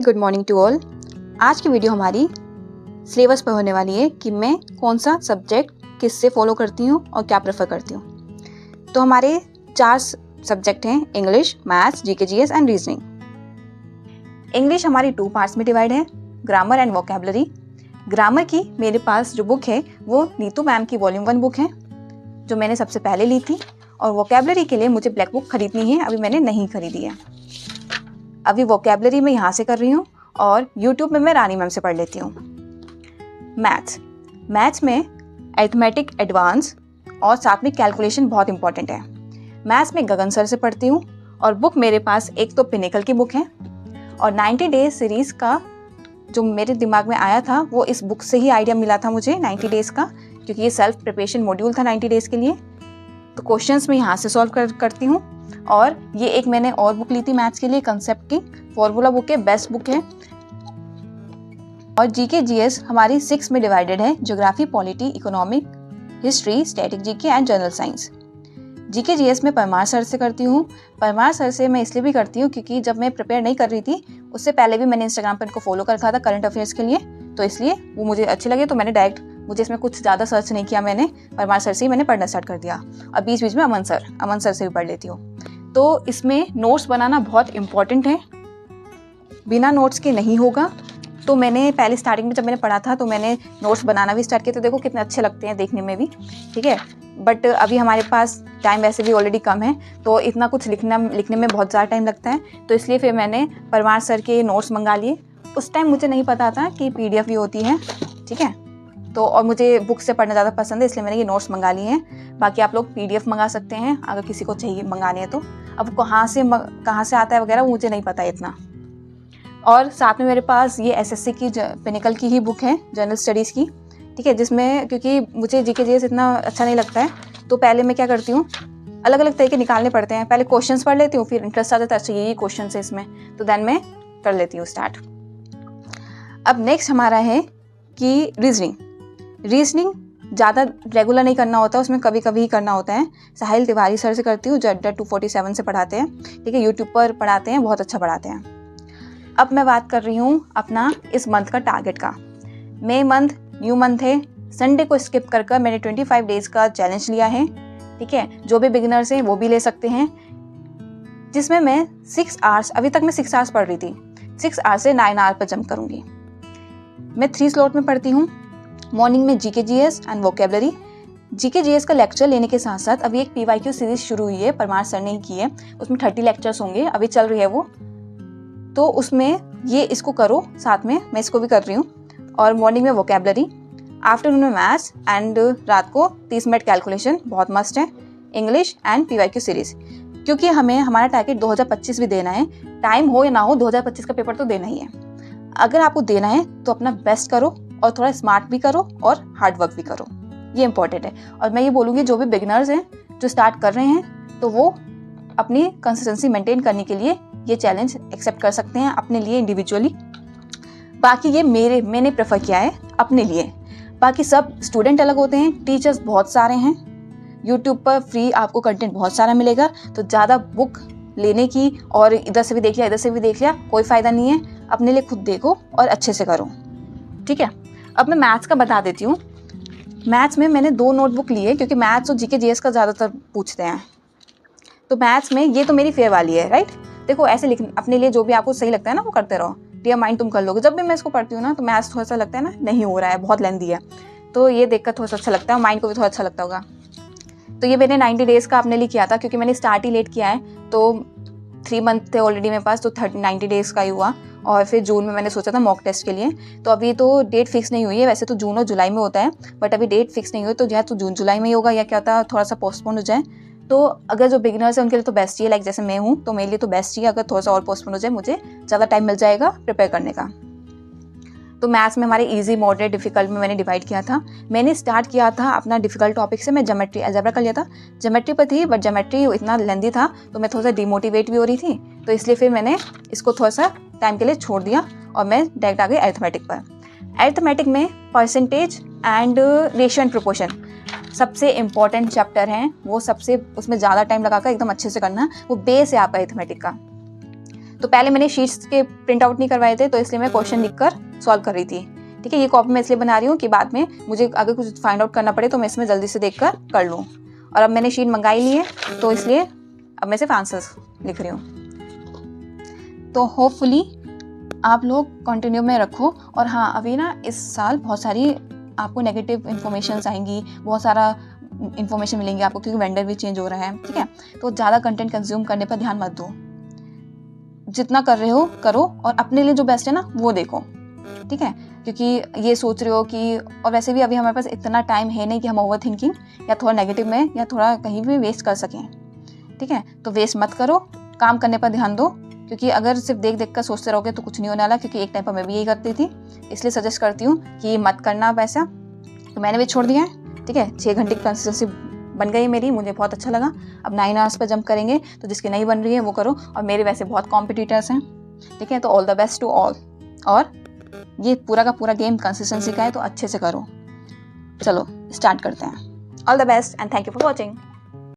Good morning to all. आज की video हमारी सिलेबस पर होने वाली है कि मैं कौन सा सब्जेक्ट किससे फॉलो करती हूँ और क्या प्रेफर करती हूँ। तो हमारे 4 सब्जेक्ट हैं, English, maths, GK GS and reasoning. English हमारी 2 पार्ट्स में डिवाइड है, ग्रामर एंड वोकेबलरी। ग्रामर की मेरे पास जो बुक है वो नीतू मैम की वॉल्यूम 1 बुक है जो मैंने सबसे पहले ली थी, और वोकेबलरी के लिए मुझे ब्लैक बुक खरीदनी है, अभी मैंने नहीं खरीदी है। अभी वोकेबलरी मैं यहाँ से कर रही हूँ और यूट्यूब में मैं रानी मैम से पढ़ लेती हूँ। मैथ्स में अरिथमेटिक एडवांस और साथ में कैलकुलेशन बहुत इंपॉर्टेंट है। मैथ्स में गगन सर से पढ़ती हूँ और बुक मेरे पास एक तो पिनेकल की बुक है और 90 डेज सीरीज़ का जो मेरे दिमाग में आया था वो इस बुक से ही आइडिया मिला था मुझे 90 डेज़ का, क्योंकि ये सेल्फ प्रिपरेशन मॉड्यूल था 90 डेज़ के लिए। तो क्वेश्चंस मैं यहाँ से सॉल्व करती हूँ। और ये एक मैंने और बुक ली थी मैथ्स के लिए, कंसेप्ट की फॉर्मूला बुक है, बेस्ट बुक है। और जीके जीएस हमारी 6 में डिवाइडेड है, geography, polity, economic, history, static GK and general science. GK GS में परमार सर से करती हूँ। परमार सर से मैं इसलिए भी करती हूँ क्योंकि जब मैं प्रिपेयर नहीं कर रही थी उससे पहले भी मैंने इंस्टाग्राम पर इनको फॉलो कर रखा था करंट अफेयर्स के लिए, तो इसलिए वो मुझे अच्छे लगे, तो मैंने डायरेक्ट, मुझे इसमें कुछ ज़्यादा सर्च नहीं किया, मैंने परमार सर से ही मैंने पढ़ना स्टार्ट कर दिया। और बीच बीच में अमन सर से भी पढ़ लेती हूँ। तो इसमें नोट्स बनाना बहुत इम्पॉर्टेंट है, बिना नोट्स के नहीं होगा। तो मैंने पहले स्टार्टिंग में जब मैंने पढ़ा था तो मैंने नोट्स बनाना भी स्टार्ट किया, तो देखो कितने अच्छे लगते हैं देखने में भी, ठीक है। बट अभी हमारे पास टाइम वैसे भी ऑलरेडी कम है, तो इतना कुछ लिखने में बहुत ज़्यादा टाइम लगता है, तो इसलिए फिर मैंने परमार सर के नोट्स मंगा लिए। उस टाइम मुझे नहीं पता था कि PDF भी होती है, ठीक है। तो और मुझे बुक से पढ़ना ज़्यादा पसंद है, इसलिए मैंने ये नोट्स मंगा लिए हैं। बाकी आप लोग PDF मंगा सकते हैं अगर किसी को चाहिए मंगाने हैं तो। अब कहाँ से आता है वगैरह वो मुझे नहीं पता है इतना। और साथ में मेरे पास ये SSC की पिनेकल की ही बुक है, जनरल स्टडीज़ की, ठीक है, जिसमें क्योंकि मुझे जीके जीएस इतना अच्छा नहीं लगता है, तो पहले मैं क्या करती हूँ, अलग अलग तरीके निकालने पड़ते हैं। पहले क्वेश्चंस पढ़ लेती हूँ, फिर इंटरेस्ट आ जाता है, अच्छा यही क्वेश्चन है इसमें, तो देन मैं कर लेती हूँ स्टार्ट। अब नेक्स्ट हमारा है कि रीजनिंग ज़्यादा रेगुलर नहीं करना होता, उसमें कभी कभी ही करना होता है। साहिल तिवारी सर से करती हूँ, जो अड्डा 247 से पढ़ाते हैं, ठीक है, यूट्यूब पर पढ़ाते हैं, बहुत अच्छा पढ़ाते हैं। अब मैं बात कर रही हूँ अपना इस मंथ का टारगेट का। मई मंथ न्यू मंथ है, संडे को स्किप कर मैंने 25 डेज़ का चैलेंज लिया है, ठीक है। जो भी बिगिनर्स हैं वो भी ले सकते हैं, जिसमें मैं 6 आवर्स, अभी तक मैं 6 आवर्स पढ़ रही थी, 6 आवर्स से 9 आवर पर जंप करूँगी। मैं 3 स्लॉट में पढ़ती हूँ, मॉर्निंग में GK GS and vocabulary. GK GS का लेक्चर लेने के साथ साथ अभी एक PYQ सीरीज शुरू हुई है, परमार सर ने ही की है, उसमें 30 लेक्चर्स होंगे, अभी चल रही है वो, तो उसमें ये इसको करो साथ में, मैं इसको भी कर रही हूँ। और मॉर्निंग में वोकेबलरी, आफ्टरनून में मैथ्स एंड रात को 30 मिनट कैलकुलेशन, बहुत मस्ट है, इंग्लिश एंड PYQ सीरीज। क्योंकि हमें हमारा टारगेट 2025 भी देना है, टाइम हो या ना हो 2025 का पेपर तो देना ही है। अगर आपको देना है तो अपना बेस्ट करो और थोड़ा स्मार्ट भी करो और हार्ड वर्क भी करो, ये इंपॉर्टेंट है। और मैं ये बोलूँगी जो भी बिगिनर्स हैं जो स्टार्ट कर रहे हैं तो वो अपनी कंसिस्टेंसी मेंटेन करने के लिए ये चैलेंज एक्सेप्ट कर सकते हैं अपने लिए इंडिविजुअली। बाकी ये मैंने प्रेफर किया है अपने लिए, बाकी सब स्टूडेंट अलग होते हैं, टीचर्स बहुत सारे हैं, यूट्यूब पर फ्री आपको कंटेंट बहुत सारा मिलेगा, तो ज़्यादा बुक लेने की और इधर से भी देख लिया इधर से भी देख लिया कोई फ़ायदा नहीं है। अपने लिए खुद देखो और अच्छे से करो, ठीक है। अब मैं मैथ्स का बता देती हूँ। मैथ्स में मैंने 2 नोटबुक ली है क्योंकि मैथ्स और जीके जीएस का ज़्यादातर पूछते हैं, तो मैथ्स में ये तो मेरी फेयर वाली है, राइट। देखो ऐसे लिख, अपने लिए जो भी आपको सही लगता है ना वो करते रहो, डियर माइंड तुम कर लोगे। जब भी मैं इसको पढ़ती हूँ ना तो मैथ्स थोड़ा सा लगता है ना नहीं हो रहा है, बहुत लेंदी है, तो ये देखकर थोड़ा सा अच्छा लगता है, माइंड को भी थोड़ा अच्छा लगता होगा। तो ये मैंने 90 डेज़ का अपने लिए किया था क्योंकि मैंने स्टार्ट ही लेट किया है, तो 3 मंथ थे ऑलरेडी मेरे पास, तो 90 डेज़ का ही हुआ। और फिर जून में मैंने सोचा था मॉक टेस्ट के लिए, तो अभी तो डेट फिक्स नहीं हुई है, वैसे तो जून और जुलाई में होता है, बट अभी डेट फिक्स नहीं हुई, तो या तो जून जुलाई में ही होगा या क्या होता थोड़ा सा पोस्टपोन हो जाए। तो अगर जो बिगिनर्स हैं उनके लिए तो बेस्ट ही है, लाइक जैसे मैं हूँ तो मेरे लिए तो बेस्ट ही है, अगर थोड़ा सा और पोस्टपोन हो जाए मुझे ज़्यादा टाइम मिल जाएगा प्रिपेयर करने का। तो मैथ्स में हमारे इजी, मॉडरेट, डिफिकल्ट में मैंने डिवाइड किया था। मैंने स्टार्ट किया था अपना डिफिकल्ट टॉपिक से, मैं ज्योमेट्री अलजेब्रा कर लिया था, ज्योमेट्री पर थी, बट ज्योमेट्री इतना लेंदी था तो मैं थोड़ा सा डिमोटिवेट भी हो रही थी, तो इसलिए फिर मैंने इसको थोड़ा सा टाइम के लिए छोड़ दिया और मैं डायरेक्ट आ गई अरिथमेटिक पर। अरिथमेटिक में percentage and ratio and proportion सबसे इम्पॉर्टेंट चैप्टर हैं, वो सबसे उसमें ज़्यादा टाइम लगाकर एकदम अच्छे से करना, वो बेस है आपका अरिथमेटिक का। तो पहले मैंने शीट्स के प्रिंट आउट नहीं करवाए थे, तो इसलिए मैं क्वेश्चन लिखकर सॉल्व कर रही थी। ठीक है, ये कॉपी मैं इसलिए बना रही हूँ कि बाद में मुझे अगर कुछ फाइंड आउट करना पड़े तो मैं इसमें जल्दी से देखकर कर लूँ। और अब मैंने शीट मंगाई ली है, तो इसलिए अब मैं सिर्फ आंसर्स लिख रही हूँ। तो होपफुली आप लोग कंटिन्यू में रखो। और हाँ, अभी ना इस साल बहुत सारी आपको नेगेटिव इन्फॉर्मेशंस आएंगी, बहुत सारा इन्फॉर्मेशन मिलेंगी आपको, क्योंकि वेंडर भी चेंज हो रहा है। ठीक है, तो ज़्यादा कंटेंट कंज्यूम करने पर ध्यान मत दो। जितना कर रहे हो करो, और अपने लिए जो बेस्ट है ना वो देखो। ठीक है, क्योंकि ये सोच रहे हो कि, और वैसे भी अभी हमारे पास इतना टाइम है नहीं कि हम ओवर थिंकिंग या थोड़ा नेगेटिव में या थोड़ा कहीं भी वेस्ट कर सकें। ठीक है, तो वेस्ट मत करो, काम करने पर ध्यान दो, क्योंकि अगर सिर्फ देख देख कर सोचते रहोगे तो कुछ नहीं होने वाला। क्योंकि एक टाइम पर मैं भी यही करती थी, इसलिए सजेस्ट करती हूँ कि मत करना वैसा। तो मैंने भी छोड़ दिया है। ठीक है, 6 घंटे की कंसिस्टेंसी बन गई मेरी, मुझे बहुत अच्छा लगा। अब 9 आवर्स पर जंप करेंगे, तो जिसकी नहीं बन रही है वो करो। और मेरे वैसे बहुत कॉम्पिटिटर्स हैं। ठीक है, तो all the best to all. और ये पूरा का पूरा गेम कंसिस्टेंसी का है, तो अच्छे से करो। चलो स्टार्ट करते हैं। All the best and thank you for watching.